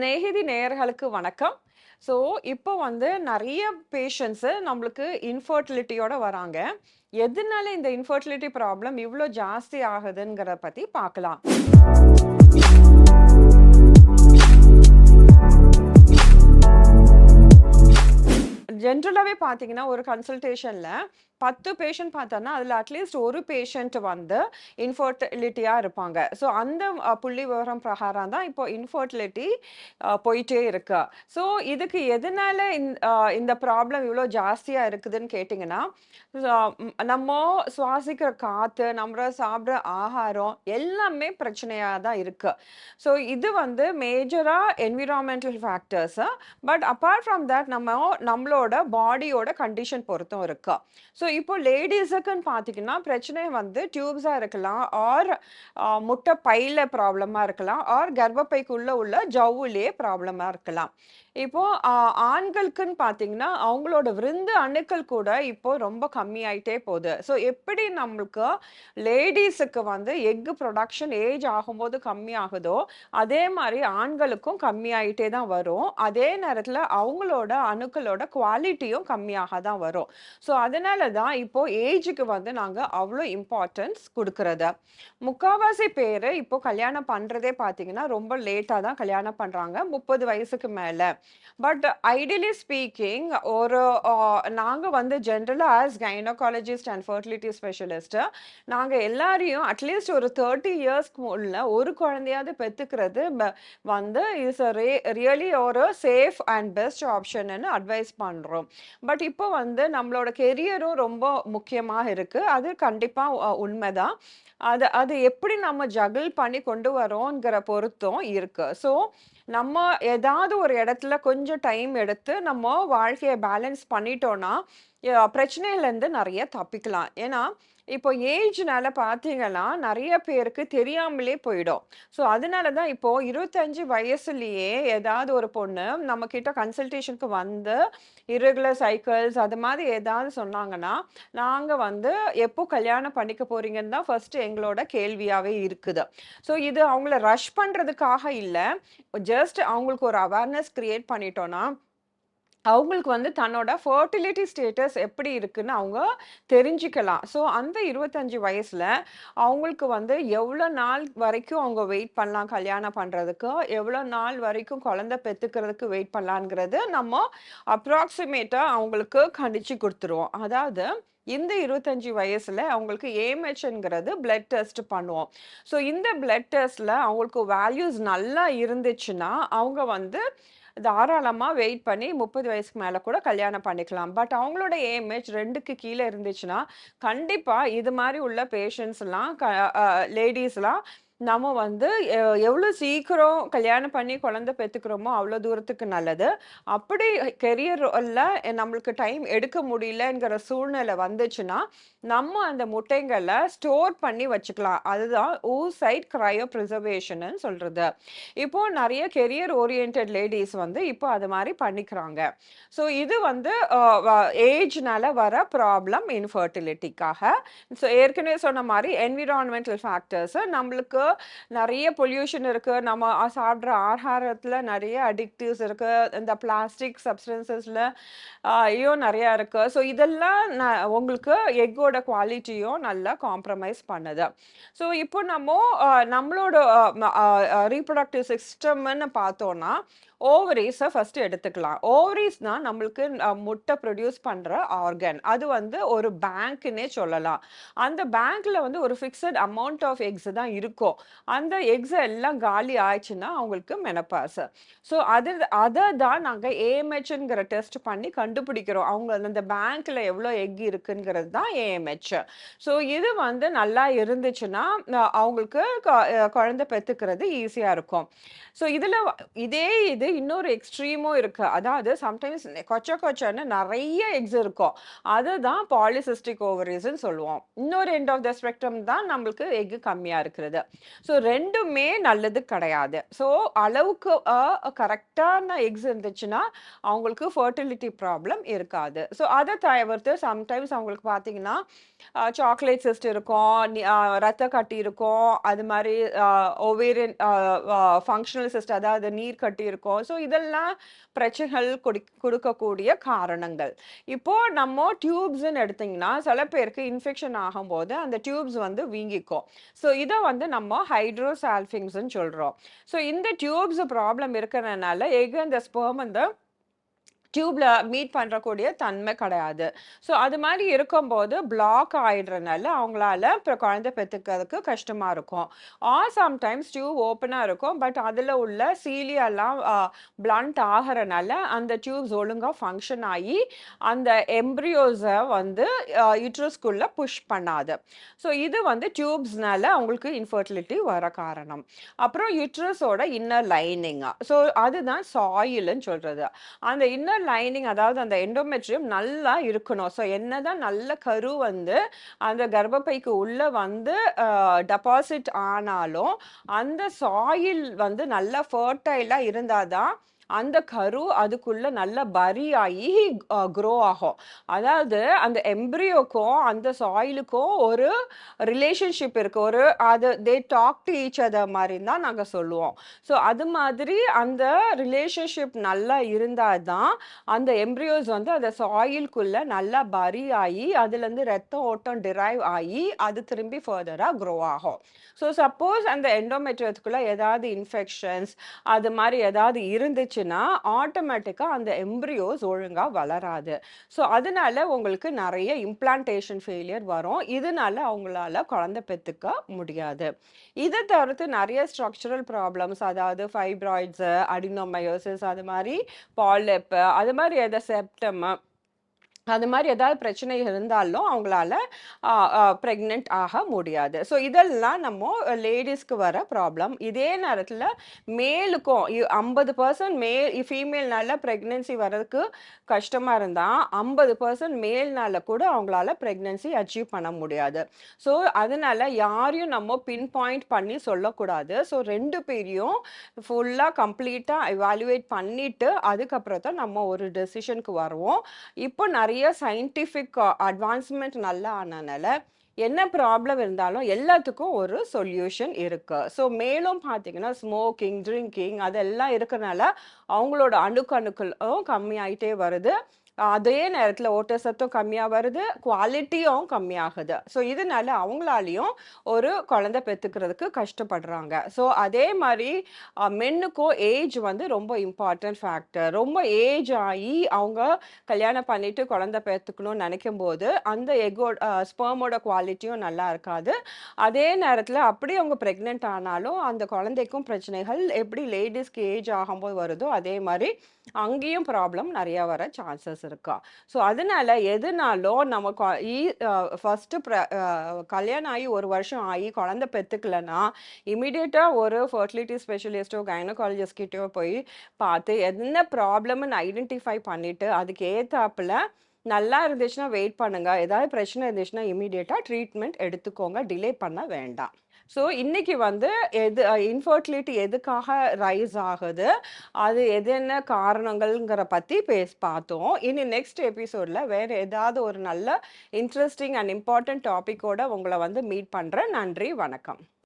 சிநேகிதி நேயர்களுக்கு வணக்கம். ஸோ, இப்போ வந்து நெறைய பேஷண்ட்ஸு நம்மளுக்கு இன்ஃபர்டிலிட்டியோட வராங்க. எதனால இந்த இன்ஃபர்டிலிட்டி ப்ராப்ளம் இவ்ளோ ஜாஸ்தி ஆகுதுங்கிறத பத்தி பார்க்கலாம். ஜென்ரலாவே பார்த்தீங்கன்னா, ஒரு கன்சல்டேஷன்ல 10 பேஷண்ட் பார்த்தோம்னா, அதுல அட்லீஸ்ட் ஒரு பேஷண்ட் வந்து இன்ஃபர்டிலிட்டியா இருப்பாங்க. ஸோ, அந்த புள்ளிவிவரம் பிரகாரம் தான் இப்போ இன்ஃபர்டிலிட்டி போயிட்டே இருக்கு. ஸோ, இதுக்கு எதனால இந்த ப்ராப்ளம் இவ்ளோ ஜாஸ்தியா இருக்குதுன்னு கேட்டீங்கன்னா, நம்ம சுவாசிக்கிற காத்து, நம்ம சாப்பிடுற ஆகாரம் எல்லாமே பிரச்சனையா தான் இருக்கு. ஸோ, இது வந்து மேஜரா environmental factors. But apart from that நம்மளோட பாடியோட கண்டிஷன் பொறுத்தும் இருக்கு. ஸோ இப்போ லேடீஸுக்குன்னு பார்த்தீங்கன்னா பிரச்சனை வந்து டியூப்ஸா இருக்கலாம் ஆர் முட்டை பையில ப்ராப்ளமா இருக்கலாம் ஆர் கர்ப்பப்பைக்குள்ள உள்ள ஜவ்வுலயே ப்ராப்ளமா இருக்கலாம். இப்போ ஆண்களுக்குன்னு பார்த்தீங்கன்னா அவங்களோட விந்து அணுக்கள் கூட இப்போ ரொம்ப கம்மியாயிட்டே போகுது. ஸோ எப்படி நம்மளுக்கு லேடீஸுக்கு வந்து எக் ப்ரொடக்ஷன் ஏஜ் ஆகும்போது கம்மியாகுதோ அதே மாதிரி ஆண்களுக்கும் கம்மியாயிட்டே தான் வரும். அதே நேரத்துல அவங்களோட அணுக்களோட குவாலிட்டியும் கம்மியாக தான் வரும். ஸோ அதனால தான் இப்போ ஏஜுக்கு வந்து நாங்க அவ்வளோ இம்பார்ட்டன்ஸ் குடுக்குறது. முக்காவாசி பேரு இப்போ கல்யாணம் பண்றதே பார்த்தீங்கன்னா, ரொம்ப லேட்டா தான் கல்யாணம் பண்றாங்க. 30 வயசுக்கு மேல. பட் ஐடியலி ஸ்பீக்கிங் ஒரு நாங்க வந்து ஜென்ரலா as gynaecologist and fertility specialist நாங்க எல்லாரையும் அட்லீஸ்ட் ஒரு 30 இயர்ஸ்க்கு உள்ள ஒரு குழந்தையாவது பெத்துக்கிறது வந்து இஸ் ரியலி ஒரு சேஃப் அண்ட் பெஸ்ட் ஆப்ஷன்னு அட்வைஸ் பண்றோம். பட் இப்போ வந்து நம்மளோட கெரியரும் ரொம்ப முக்கியமா இருக்கு. அது கண்டிப்பா உண்மைதான். அது அது எப்படி நம்ம ஜகிள் பண்ணி கொண்டு வரோங்கிற பொறுத்தும் இருக்கு. ஸோ நம்ம ஏதாவது ஒரு இடத்துல கொஞ்சம் டைம் எடுத்து நம்ம வாழ்க்கைய பேலன்ஸ் பண்ணிட்டோம்னா, பிரச்சனையிலேருந்து நெறைய தப்பிக்கலாம். ஏன்னா, இப்போ ஏஜ்னால பார்த்தீங்கன்னா, நெறைய பேருக்கு தெரியாமலே போயிடும். ஸோ, அதனால தான் இப்போ 25 வயசுலயே ஏதாவது ஒரு பொண்ணு நம்மகிட்ட கன்சல்டேஷனுக்கு வந்து இர்ரெகுலர் சைக்கிள்ஸ் அது மாதிரி ஏதாவது சொன்னாங்கன்னா, நாங்க வந்து எப்போ கல்யாணம் பண்ணிக்க போறீங்கன்னு தான் ஃபர்ஸ்ட் எங்களோட கேள்வியாவே இருக்குது. ஸோ, இது அவங்கள ரஷ் பண்றதுக்காக இல்ல. ஜஸ்ட் அவங்களுக்கு ஒரு அவேர்னஸ் கிரியேட் பண்ணிட்டோம்னா, அவங்களுக்கு வந்து தன்னோட ஃபெர்டிலிட்டி ஸ்டேட்டஸ் எப்படி இருக்குன்னு அவங்க தெரிஞ்சுக்கலாம். ஸோ, அந்த 25 வயசுல அவங்களுக்கு வந்து எவ்வளோ நாள் வரைக்கும் அவங்க வெயிட் பண்ணலாம் கல்யாணம் பண்றதுக்கு, எவ்வளோ நாள் வரைக்கும் குழந்தை பெத்துக்கிறதுக்கு வெயிட் பண்ணலாங்கிறது நம்ம அப்ராக்ஸிமேட்டா அவங்களுக்கு கணிச்சு குடுத்துருவோம். அதாவது இந்த 25 வயசுல அவங்களுக்கு ஏஎம்ஹெச்ங்கிறது பிளட் டெஸ்ட் பண்ணுவோம். ஸோ, இந்த பிளட் டெஸ்ட்ல அவங்களுக்கு வேல்யூஸ் நல்லா இருந்துச்சுன்னா, அவங்க வந்து தாராளமா வெயிட் பண்ணி 30 வயசுக்கு மேல கூட கல்யாணம் பண்ணிக்கலாம். பட் அவங்களோட ஏஎம்ஹெச் 2க்கு கீழ இருந்துச்சுன்னா, கண்டிப்பா இது மாரி உள்ள பேஷண்ட்ஸ்லாம் லேடீஸ்லாம் நம்ம வந்து எவ்வளோ சீக்கிரம் கல்யாணம் பண்ணி குழந்தை பெத்துக்கிறோமோ, அவ்வளோ தூரத்துக்கு நல்லது. அப்படி கெரியர்ல நம்மளுக்கு டைம் எடுக்க முடியலங்கிற சூழ்நிலை வந்துச்சுன்னா, நம்ம அந்த முட்டைங்கள ஸ்டோர் பண்ணி வச்சுக்கலாம். அதுதான் ஓசைட் கிரையோ பிரிசர்வேஷன்னு சொல்றது. இப்போ நெறைய கெரியர் ஓரியன்டட் லேடீஸ் வந்து இப்போ அது மாரி பண்ணிக்கிறாங்க. ஸோ இது வந்து ஏஜ்னால வர ப்ராப்ளம் இன்ஃபெர்டிலிட்டிக்காக. ஸோ ஏற்கனவே சொன்ன மாரி என்விரான்மென்டல் ஃபேக்டர்ஸ் நம்மளுக்கு நெறைய பொல்யூஷன் இருக்கு. நம்ம சாப்பிடுற ஆகாரத்துல நெறைய அடிக்டிவ்ஸ் இருக்கு. இந்த பிளாஸ்டிக் சப்ஸ்டன்சஸ்ல யும் நெறைய இருக்கு. ஸோ இதெல்லாம் உங்களுக்கு எக்கோட குவாலிட்டியும் நல்லா காம்ப்ரமைஸ் பண்ணுது. ஸோ இப்போ நம்மளோட ரீப்ரொடக்டிவ் சிஸ்டம்னு பார்த்தோம்னா, ஓவரீஸ ஃபர்ஸ்ட் எடுத்துக்கலாம். ஓவரீஸ் தான் நம்மளுக்கு முட்டை ப்ரொடியூஸ் பண்ற ஆர்கன். அது வந்து ஒரு பேங்க்ன்னே சொல்லலாம். அந்த பேங்க்ல வந்து ஒரு ஃபிக்ஸட் அமௌண்ட் ஆஃப் எக்ஸ் தான் இருக்கும். அந்த எக்ஸ் எல்லாம் காலி ஆயிடுச்சுன்னா அவங்களுக்கு மெனோபாஸ். ஸோ அத தான் நாங்க ஏஎம்ஹெச்ங்கிற டெஸ்ட் பண்ணி கண்டுபிடிக்கிறோம். அவங்க அந்த பேங்க்ல எவ்வளோ எக் இருக்குங்கிறது தான் ஏஎம்ஹெச். ஸோ இது வந்து நல்லா இருந்துச்சுன்னா, அவங்களுக்கு குழந்தை பெத்துக்கிறது ஈஸியா இருக்கும். ஸோ இது இன்னொரு எக்ஸ்ட்ரீமும் இருக்கு. அதாவது சம்டைம்ஸ் கொச்சன்னு நெறைய எக்ஸ் இருக்கும். அதுதான் பாலிசிஸ்டிக் ஓவரீஸ்ன்னு சொல்லுவோம். இன்னொரு எண்ட் ஆஃப் த ஸ்பெக்ட்ரம் தான் நம்மளுக்கு எக் கம்மியா இருக்கிறது. ஸோ 2மே நல்லது கிடையாது. ஸோ அளவுக்கு கரெக்ட்டான எக்ஸ் இருந்துச்சுன்னா, அவங்களுக்கு ஃபெர்டிலிட்டி ப்ராப்ளம் இருக்காது. ஸோ அத தவிர்த்து சம்டைம்ஸ் அவங்களுக்கு பார்த்தீங்கன்னா, சாக்லேட் சிஸ்ட் இருக்கும், ரத்த கட்டி இருக்கும். அது மாரி ஓவேரியன் ஃபங்ஷனல் சிஸ்ட் அதாவது நீர் கட்டி இருக்கும். இருக்கும். ஸோ இதெல்லாம் பிரச்சனைகள் குடுக்கக்கூடிய காரணங்கள். இப்போ நம்ம டியூப்ஸ்ன்னு எடுத்தீங்கன்னா, சில பேருக்கு இன்ஃபெக்ஷன் ஆகும்போது அந்த டியூப்ஸ் வந்து வீங்கிக்கும். ஸோ இத வந்து நம்ம ஹைட்ரோசால்ஃபிங்ஸ்ன்னு சொல்றோம். ஸோ இந்த டியூப்ஸ் ப்ராப்ளம் இருக்கறனால எக் அந்த ஸ்பெர்ம் வந்து டியூப்ல மீட் பண்றக்கூடிய தன்மை கிடையாது. ஸோ அது மாரி இருக்கும்போது பிளாக் ஆயிடுறனால அவங்களால அப்புறம் குழந்தை பெத்துக்கிறதுக்கு கஷ்டமா இருக்கும். ஆர் சம்டைம்ஸ் டியூப் ஓப்பனா இருக்கும். பட் அதுல உள்ள சீலியாலாம் பிளண்ட் ஆகறனால அந்த டியூப்ஸ் ஒழுங்கா ஃபங்ஷன் ஆயி அந்த எம்ப்ரியோஸ வந்து யுட்ரஸ்குள்ள புஷ் பண்ணாது. ஸோ இது வந்து டியூப்ஸ்னால அவங்களுக்கு இன்ஃபெர்டிலிட்டி வர காரணம். அப்புறம் யுட்ரஸோட இன்னர் லைனிங். ஸோ அதுதான் சாயில்ன்னு சொல்றது. அந்த இன்னர் லைனிங் அதாவது அந்த எண்டோமெட்ரியம் நல்லா இருக்கணும். ஸோ என்னதான் நல்ல கரு வந்து அந்த கர்ப்பப்பைக்கு உள்ள வந்து டெபாசிட் ஆனாலும், அந்த சாயில் வந்து நல்லா ஃபெர்டைலா இருந்தா தான் அந்த கரு அதுக்குள்ள நல்லா பரி ஆயி க்ரோ ஆகும். அதாவது அந்த எம்ப்ரியோக்கும் அந்த சாயிலுக்கும் ஒரு ரிலேஷன்ஷிப் இருக்கு. ஒரு அது they talk to each other மாரின்னு தான் நாங்க சொல்லுவோம். ஸோ அது மாதிரி அந்த ரிலேஷன்ஷிப் நல்லா இருந்தா தான் அந்த எம்ப்ரியோஸ் வந்து அந்த சாயில்குள்ள நல்லா பரி ஆயி அதுலேருந்து ரத்த ஓட்டம் டிரைவ் ஆயி அது திரும்பி ஃபர்தரா க்ரோ ஆகும். ஸோ சப்போஸ் அந்த எண்டோமெட்ரியத்துக்குள்ள ஏதாவது இன்ஃபெக்ஷன்ஸ் அது மாதிரி ஏதாவது இருந்துச்சுன்னா ஆட்டோமேட்டிக்கா அந்த எம்ப்ரியோஸ் ஒழுங்கா வளராது. ஸோ அதனால உங்களுக்கு நிறைய இம்ப்ளான்டேஷன் ஃபெயிலியர் வரும். இதனால அவங்களால குழந்தை பெத்துக்க முடியாது. இதை தவிர்த்து நிறைய ஸ்ட்ரக்சரல் ப்ராப்ளம்ஸ் அதாவது ஃபைப்ராய்ட்ஸ், அடினோமயோசிஸ் அது மாதிரி பாலிப் அது மாதிரி எதாவது செப்டம் அது மாதிரி ஏதாவது பிரச்சனை இருந்தாலும் அவங்களால ப்ரெக்னென்ட் ஆக முடியாது. ஸோ இதெல்லாம் நம்ம லேடிஸ்க்கு வர ப்ராப்ளம். இதே நேரத்தில் மேலுக்கும் 50% ஃபீமேல்னால ப்ரெக்னென்சி வர்றதுக்கு கஷ்டமாக இருந்தால் 50% மேல்னால கூட அவங்களால ப்ரெக்னென்சி அச்சீவ் பண்ண முடியாது. ஸோ அதனால யாரையும் நம்ம பின் பாயிண்ட் பண்ணி சொல்லக்கூடாது. ஸோ 2 பேரையும் ஃபுல்லாக கம்ப்ளீட்டாக எவாலுவேட் பண்ணிட்டு அதுக்கப்புறம் தான் நம்ம ஒரு டெசிஷனுக்கு வருவோம். இப்போ நிறைய சயின்டிஃபிக் அட்வான்ஸ்மெண்ட் நல்லா ஆனனால என்ன ப்ராப்ளம் இருந்தாலும் எல்லாத்துக்கும் ஒரு சொல்யூஷன் இருக்கு. ஸோ மேலும் பார்த்தீங்கன்னா ஸ்மோக்கிங், ட்ரிங்கிங் அதெல்லாம் இருக்கறனால அவங்களோட அணுக்களும் கம்மியாயிட்டே வருது. அதே நேரத்தில் ஊட்டச்சத்தும் கம்மியாக வருது, குவாலிட்டியும் கம்மியாகுது. ஸோ இதனால அவங்களாலையும் ஒரு குழந்தை பெற்றுக்கிறதுக்கு கஷ்டப்படுறாங்க. ஸோ அதே மாதிரி மென்னுக்கும் ஏஜ் வந்து ரொம்ப இம்பார்ட்டன்ட் ஃபேக்டர். ரொம்ப ஏஜ் ஆகி அவங்க கல்யாணம் பண்ணிட்டு குழந்தை பெற்றுக்கணும்னு நினைக்கும் போது அந்த ஸ்பெர்மோட குவாலிட்டியும் நல்லா இருக்காது. அதே நேரத்தில் அப்படி அவங்க ப்ரெக்னென்ட் ஆனாலும் அந்த குழந்தைக்கும் பிரச்சனைகள் எப்படி லேடிஸ்க்கு ஏஜ் ஆகும்போது வருதோ அதே மாதிரி அங்கேயும் ப்ராப்ளம் நிறையா வர சான்சஸ் இருக்கா. ஸோ அதனால எதுனாலும் நம்ம ஃபஸ்ட்டு கல்யாணம் ஆகி 1 வருஷம் ஆகி குழந்தை பெற்றுக்கலன்னா இமீடியட்டாக ஒரு ஃபர்டிலிட்டி ஸ்பெஷலிஸ்ட்டோ கைனகாலஜிஸ்ட் கிட்டயோ போய் பார்த்து என்ன ப்ராப்ளம்னு ஐடென்டிஃபை பண்ணிவிட்டு அதுக்கு ஏற்றாப்புல நல்லா இருந்துச்சுன்னா வெயிட் பண்ணுங்க. ஏதாவது பிரச்சனை இருந்துச்சுன்னா இமீடியட்டாக ட்ரீட்மெண்ட் எடுத்துக்கோங்க. டிலே பண்ண வேண்டாம். ஸோ இன்னைக்கு வந்து இன்ஃபர்டிலிட்டி எதுக்காக ரைஸ் ஆகுது, அது என்ன காரணங்கள்ங்கிற பற்றி பார்த்தோம். இனி நெக்ஸ்ட் எபிசோடில் வேறு ஏதாவது ஒரு நல்ல இன்ட்ரெஸ்டிங் அண்ட் இம்பார்ட்டன்ட் டாப்பிக்கோட உங்களை வந்து மீட் பண்ணுறேன். நன்றி, வணக்கம்.